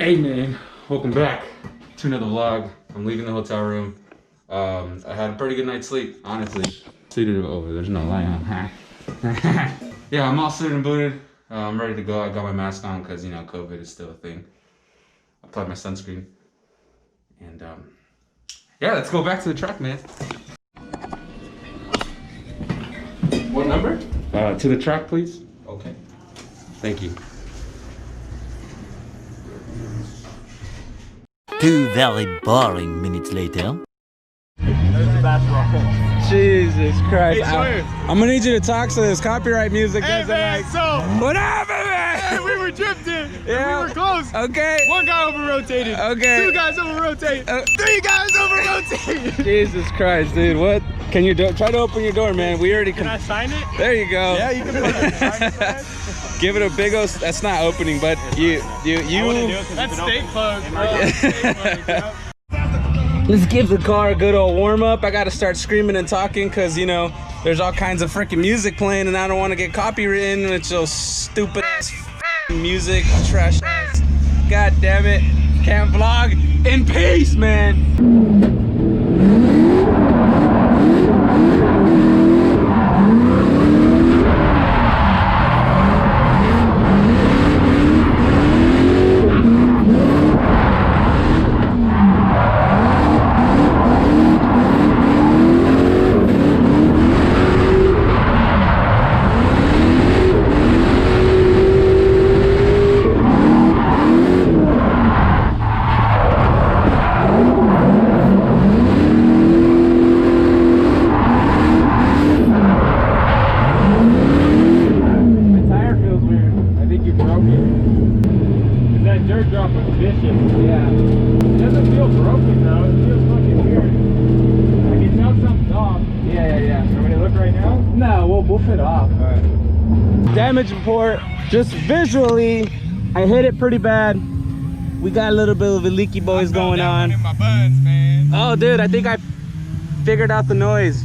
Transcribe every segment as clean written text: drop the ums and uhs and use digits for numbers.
Hey man, welcome back to another vlog. I'm leaving the hotel room. I had a pretty good night's sleep, honestly. Suited over, there's no light on. Yeah, I'm all suited and booted. I'm ready to go. I got my mask on because, you know, COVID is still a thing. I applied my sunscreen. And yeah, let's go back to the track, man. What number? To the track, please. Okay. Thank you. 2 very boring minutes later. Jesus Christ. Hey, I'm gonna need you to talk so this copyright music doesn't like. So What happened, man? hey, we were drifting. Yeah. We were close. Okay. One guy over rotated. Okay. 2 guys over rotated. 3 guys over rotated. Jesus Christ, dude. What? Can you try to open your door, man? We already Can I sign it? There you go. Yeah, you can put it. Give it a big old. That's not opening, but you. That's steak plugs, bro. Steak plugs, yeah. Let's give the car a good old warm up. I gotta start screaming and talking because, you know, there's all kinds of freaking music playing and I don't want to get copywritten with your stupid ass music, trash ass. God damn it. Can't vlog in peace, man. We'll fit off. All right. Damage report. Just visually, I hit it pretty bad. We got a little bit of a leaky boys going on. In my buns, man. Oh, dude, I think I figured out the noise.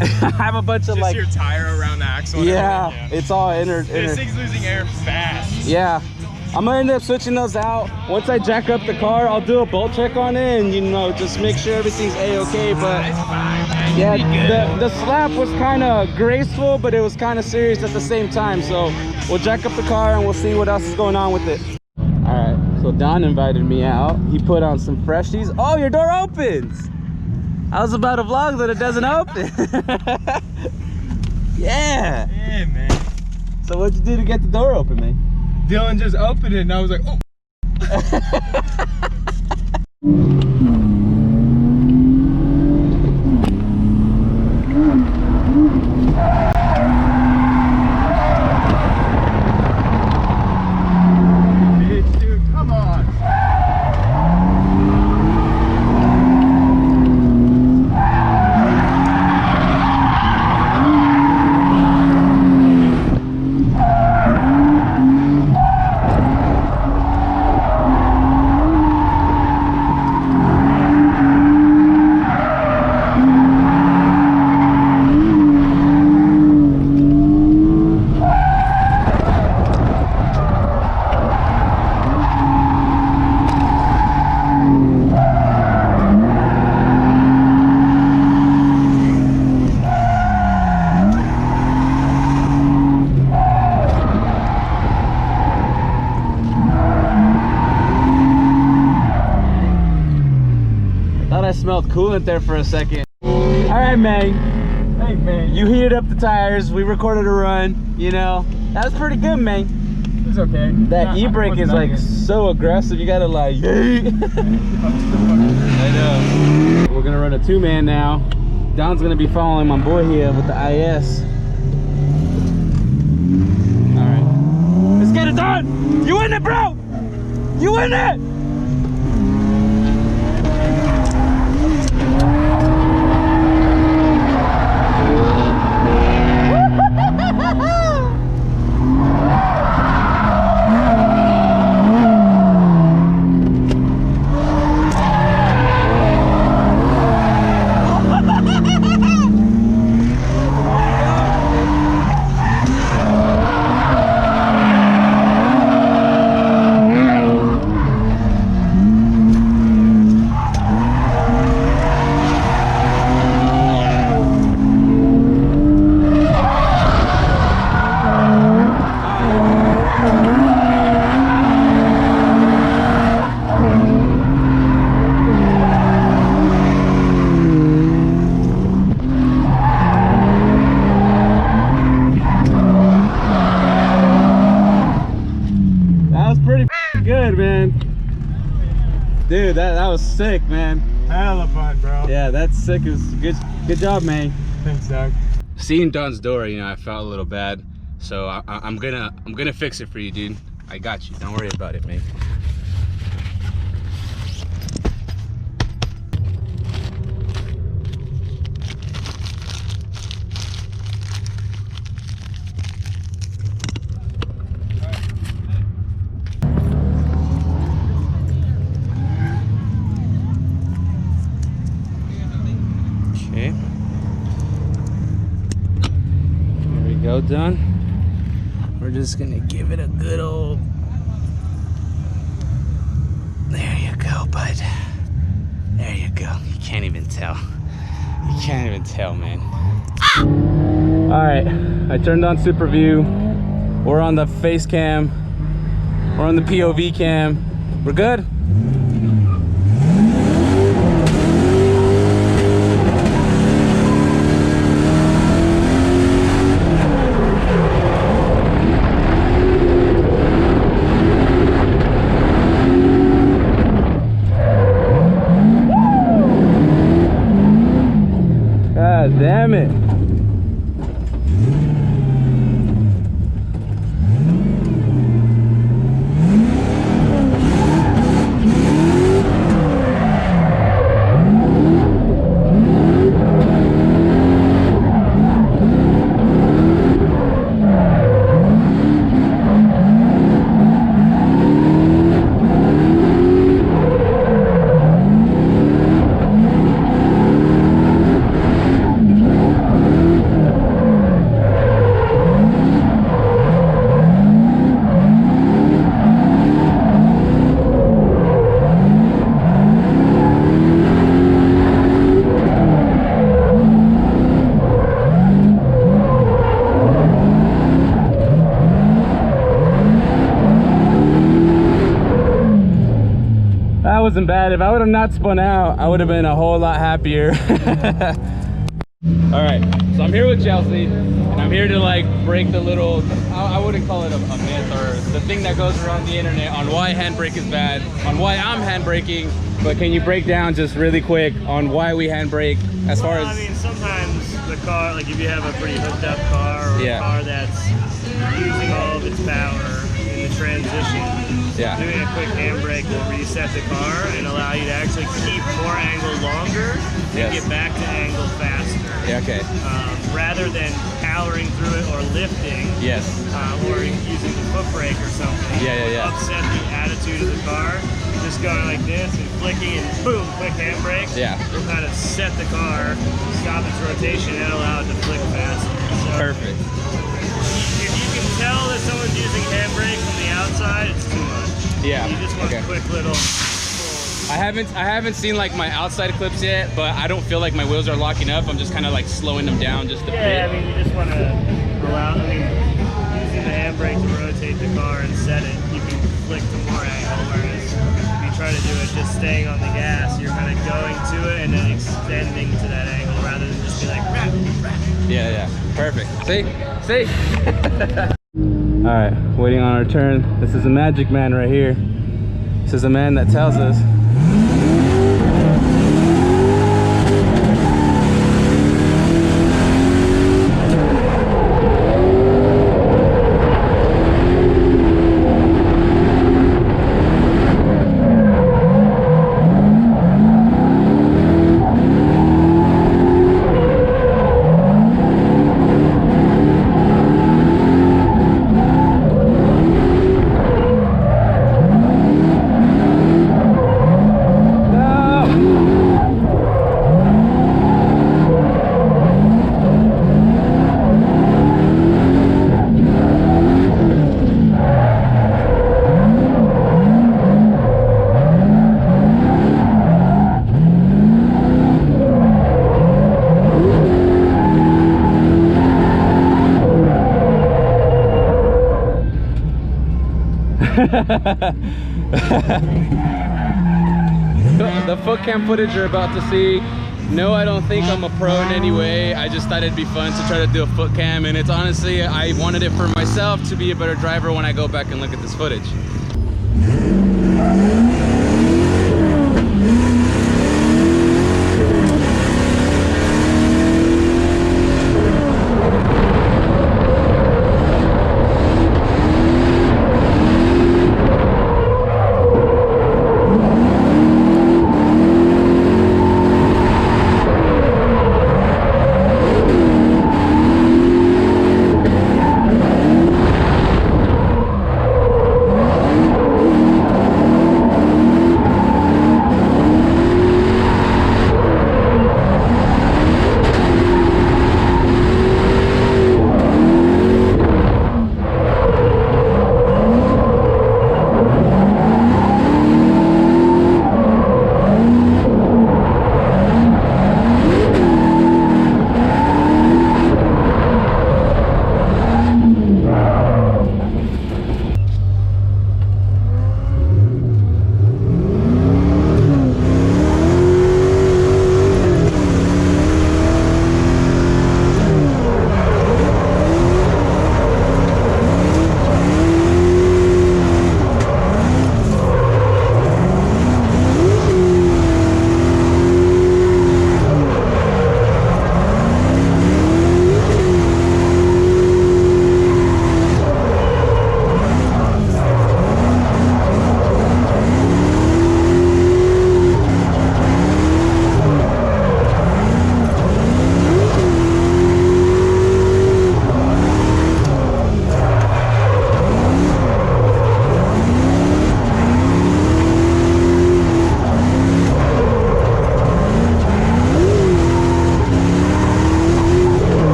I have a bunch of Just like your tire around the axle. yeah, it's all inner. This thing's losing air fast. Yeah. I'm gonna end up switching those out. Once I jack up the car, I'll do a bolt check on it and, you know, just make sure everything's a-okay. But It's fine, man. yeah, the slap was kind of graceful, but it was kind of serious at the same time. So we'll jack up the car and we'll see what else is going on with it. All right, so Don invited me out. He put on some freshies. Oh, your door opens. I was about to vlog that it doesn't open. Yeah. Yeah, man. So what'd you do to get the door open, man? Dylan just opened it and I was like, oh. Bitch, dude, come on. I smelled coolant there for a second. All right, man. Hey, man. You heated up the tires. We recorded a run. You know, that was pretty good, man. It's okay. That e-brake is like so aggressive. You gotta like. I know. We're gonna run a 2-man now. Don's gonna be following my boy here with the IS. All right. Let's get it done. You in it, bro? You in it? good, man. Dude, that was sick, man. Hella fun, bro. Yeah, that's sick. It was good job, man. Thanks, Doug. Seeing Don's door, you know, I felt a little bad. So I'm gonna fix it for you, dude. I got you. Don't worry about it, man. Okay. There we go, done. We're just gonna give it a good old. There you go, bud. There you go. You can't even tell. You can't even tell, man. All right, I turned on Super View. We're on the face cam. We're on the POV cam. We're good. God damn it. That wasn't bad. If I would have not spun out, I would have been a whole lot happier. All right, so I'm here with Chelsea, and I'm here to like break the little, I wouldn't call it a myth, or the thing that goes around the internet on why handbrake is bad, on why I'm handbraking. But can you break down just really quick on why we handbrake as far as... I mean, sometimes the car, like if you have a pretty hooked up car, or a car that's using all of its power in the transition, doing a quick handbrake will reset the car and allow you to actually keep more angle longer and get back to angle faster. Yeah, okay. Rather than powering through it or lifting, or using the foot brake or something, upset the attitude of the car. Just going like this and flicking and boom, quick handbrake. Will kind of set the car, stop its rotation, and allow it to flick faster. So perfect. If you can tell that someone's using handbrake from the outside, it's too much. Yeah. You just want a quick little. I haven't seen like my outside clips yet, but I don't feel like my wheels are locking up. I'm just kind of like slowing them down just a bit. Yeah, I mean, you just want to allow. I mean, using the handbrake to rotate the car and set it, you can flick to more angle. Whereas if you try to do it just staying on the gas, you're kind of going to it and then extending to that angle rather than just be like rap, rap. Yeah, perfect. See? All right, waiting on our turn. This is a magic man right here. This is a man that tells us. The foot cam footage you're about to see, no, I don't think I'm a pro in any way. I just thought it'd be fun to try to do a foot cam, and it's honestly, I wanted it for myself to be a better driver when I go back and look at this footage.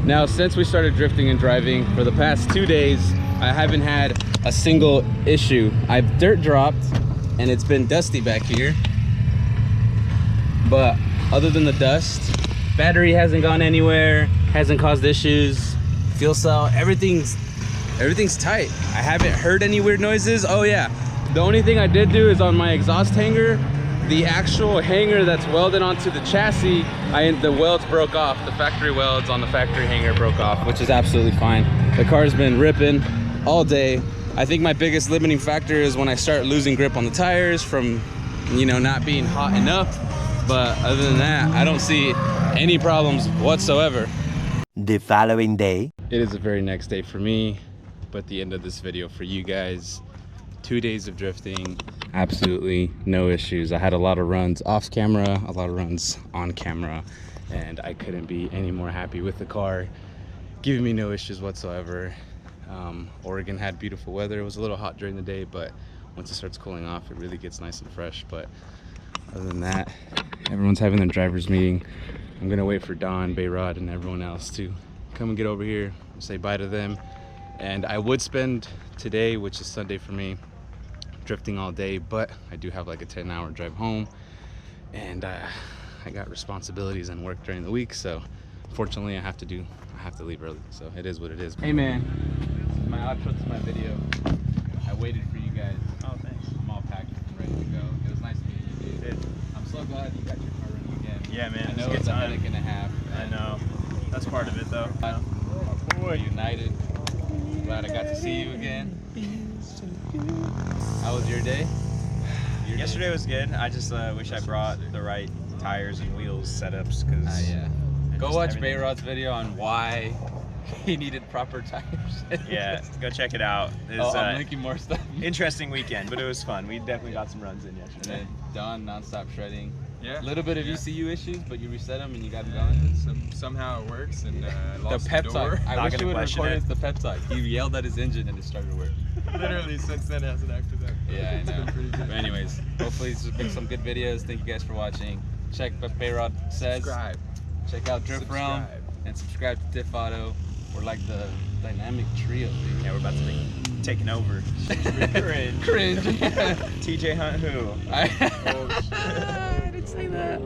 Now, since we started drifting and driving for the past 2 days, I haven't had a single issue. I've dirt dropped and it's been dusty back here. But other than the dust, battery hasn't gone anywhere, hasn't caused issues. Fuel cell, everything's tight. I haven't heard any weird noises. Oh yeah, the only thing I did do is on my exhaust hanger, the actual hanger that's welded onto the chassis, the welds broke off. The factory welds on the factory hanger broke off, which is absolutely fine. The car's been ripping all day. I think my biggest limiting factor is when I start losing grip on the tires from, you know, not being hot enough. But other than that, I don't see any problems whatsoever. The following day. It is the very next day for me, but the end of this video for you guys. 2 days of drifting, absolutely no issues. I had a lot of runs off camera, a lot of runs on camera, and I couldn't be any more happy with the car, giving me no issues whatsoever. Oregon had beautiful weather. It was a little hot during the day, but once it starts cooling off, it really gets nice and fresh. But other than that, everyone's having their driver's meeting. I'm gonna wait for Don, Bayrod, and everyone else to come and get over here, say bye to them. And I would spend today, which is Sunday for me, drifting all day, but I do have like a 10-hour drive home, and I got responsibilities and work during the week, so unfortunately I have to leave early, so it is what it is. Hey man, this is my outro to my video. I waited for you guys. Oh, thanks. I'm all packed and ready to go. It was nice meeting you, dude. I'm so glad you got your car running again. Yeah, man. I know it's a headache and a half. I know. That's part of it, though. We're united. Glad I got to see you again. How was your day? Yesterday was good. I just wish I brought the right tires and wheels setups, because Yeah. Go watch Bayrod's video on why he needed proper tires. Yeah, go check it out. It's I'm linking more stuff. interesting weekend, but it was fun. We definitely got some runs in And yesterday. then Don non-stop shredding. Yeah. A little bit of ECU issues, but you reset them and you got it going. Somehow it works, and The lost pep the talk. door. I Not wish gonna you would have question recorded it. the pep talk. He yelled at his engine and it started working. Literally since then hasn't acted up. Yeah, I know. Pretty good. But anyways, hopefully this has been some good videos. Thank you guys for watching. Check what Bayrod says. Subscribe. Check out Drift Realm and subscribe to Diff Auto. We're like the dynamic trio. Yeah, we're about to be taking over. Cringe. Cringe. TJ Hunt who? I didn't say that.